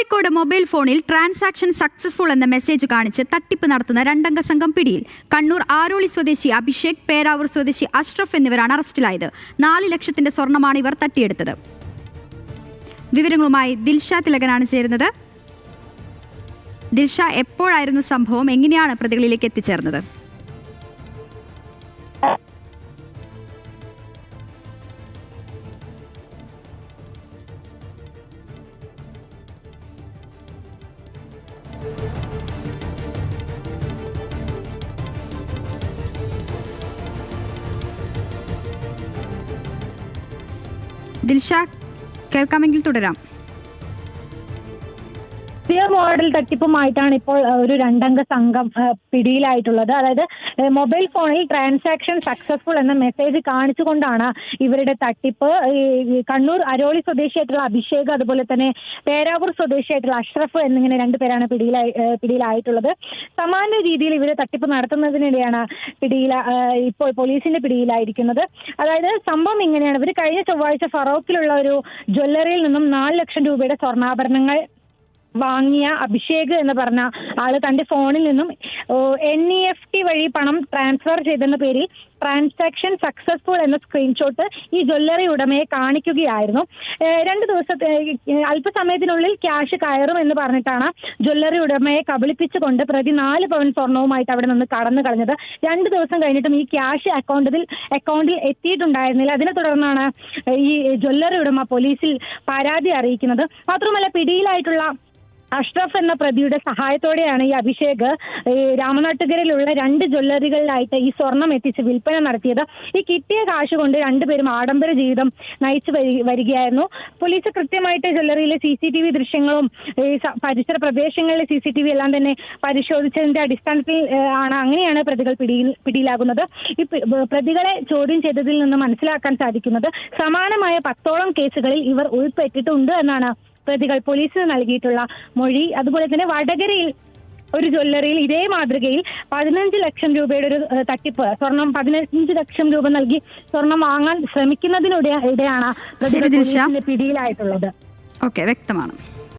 Kozhikode mobile ഫോണിൽ transaction successful എന്ന message കാണിച്ച് തട്ടിപ്പ് നടത്തുന്ന രണ്ടംഗ സംഘം പിടിയിൽ. കണ്ണൂർ ആരോളി സ്വദേശി അഭിഷേക്, പേരാവൂർ സ്വദേശി അഷ്റഫ് എന്നിവരാണ് അറസ്റ്റിലായത്. 4 ലക്ഷത്തിന്റെ സ്വർണ്ണമാണ് ഇവർ തട്ടിയെടുത്തത്. വിവരങ്ങളുമായി ദിൽഷ തിലകനാണ് ചേരുന്നത്. ദിൽഷ, എപ്പോഴായിരുന്നു സംഭവം? എങ്ങനെയാണ് പ്രതികളിലേക്ക് എത്തിച്ചേർന്നത്? ദിൽഷ, കേൾക്കാമെങ്കിൽ തുടരാം. പുതിയ മോഡൽ തട്ടിപ്പുമായിട്ടാണ് ഇപ്പോൾ ഒരു രണ്ടംഗ സംഘം പിടിയിലായിട്ടുള്ളത്. അതായത് മൊബൈൽ ഫോണിൽ ട്രാൻസാക്ഷൻ സക്സസ്ഫുൾ എന്ന മെസ്സേജ് കാണിച്ചുകൊണ്ടാണ് ഇവരുടെ തട്ടിപ്പ്. കണ്ണൂർ അരോളി സ്വദേശിയായിട്ടുള്ള അഭിഷേക്, അതുപോലെ തന്നെ പേരാവൂർ സ്വദേശിയായിട്ടുള്ള അഷ്റഫ് എന്നിങ്ങനെ 2 പേരാണ് പിടിയിലായിട്ടുള്ളത്. സമാന രീതിയിൽ ഇവര് തട്ടിപ്പ് നടത്തുന്നതിനിടെയാണ് ഇപ്പോൾ പോലീസിന്റെ പിടിയിലായിരിക്കുന്നത്. അതായത് സംഭവം ഇങ്ങനെയാണ്. ഇവർ കഴിഞ്ഞ ചൊവ്വാഴ്ച ഫറോക്കിലുള്ള ഒരു ജ്വല്ലറിയിൽ നിന്നും 4 ലക്ഷം രൂപയുടെ സ്വർണ്ണാഭരണങ്ങൾ വാങ്ങിയ അഭിഷേക് എന്ന് പറഞ്ഞ ആള് തന്റെ ഫോണിൽ നിന്നും NEFT വഴി പണം ട്രാൻസ്ഫർ ചെയ്തെന്ന പേരിൽ ട്രാൻസാക്ഷൻ സക്സസ്ഫുൾ എന്ന സ്ക്രീൻഷോട്ട് ഈ ജ്വല്ലറി ഉടമയെ കാണിക്കുകയായിരുന്നു. 2 ദിവസത്തെ അല്പസമയത്തിനുള്ളിൽ ക്യാഷ് കയറും എന്ന് പറഞ്ഞിട്ടാണ് ജ്വല്ലറി ഉടമയെ കബളിപ്പിച്ചുകൊണ്ട് പ്രതി 4 പവൻ സ്വർണവുമായിട്ട് അവിടെ നിന്ന് കടന്നു കളഞ്ഞത്. 2 ദിവസം കഴിഞ്ഞിട്ടും ഈ ക്യാഷ് അക്കൗണ്ടിൽ എത്തിയിട്ടുണ്ടായിരുന്നില്ല. അതിനെ തുടർന്നാണ് ഈ ജ്വല്ലറി ഉടമ പോലീസിൽ പരാതി അറിയിക്കുന്നത്. മാത്രമല്ല, പിടിയിലായിട്ടുള്ള അഷ്റഫ് എന്ന പ്രതിയുടെ സഹായത്തോടെയാണ് ഈ അഭിഷേക് രാമനാട്ടുകരയിലുള്ള 2 ജ്വല്ലറികളിലായിട്ട് ഈ സ്വർണം എത്തിച്ച് വിൽപ്പന നടത്തിയത്. ഈ കിട്ടിയ കാശ് കൊണ്ട് 2 പേരും ആഡംബര ജീവിതം നയിച്ചു വരികയായിരുന്നു. പോലീസ് കൃത്യമായിട്ട് ജ്വല്ലറിയിലെ CCTV ദൃശ്യങ്ങളും പരിസര പ്രദേശങ്ങളിലെ CCTV എല്ലാം തന്നെ പരിശോധിച്ചതിന്റെ അടിസ്ഥാനത്തിൽ അങ്ങനെയാണ് പ്രതികൾ പിടിയിലാകുന്നത്. ഈ പ്രതികളെ ചോദ്യം ചെയ്തതിൽ നിന്ന് മനസ്സിലാക്കാൻ സാധിക്കുന്നത് സമാനമായ 10ഓളം കേസുകളിൽ ഇവർ ഉൾപ്പെട്ടിട്ടുണ്ട് എന്നാണ് പ്രതികൾ പോലീസിന് നൽകിയിട്ടുള്ള മൊഴി. അതുപോലെ തന്നെ വടകരയിൽ ഒരു ജ്വല്ലറിയിൽ ഇതേ മാതൃകയിൽ 15 ലക്ഷം രൂപയുടെ ഒരു തട്ടിപ്പ്, സ്വർണം 15 ലക്ഷം രൂപ നൽകി സ്വർണം വാങ്ങാൻ ശ്രമിക്കുന്നതിനിടെയാണ് പ്രതികൾ പിടിയിലായിട്ടുള്ളത്. ഓക്കെ, വ്യക്തമാണ്.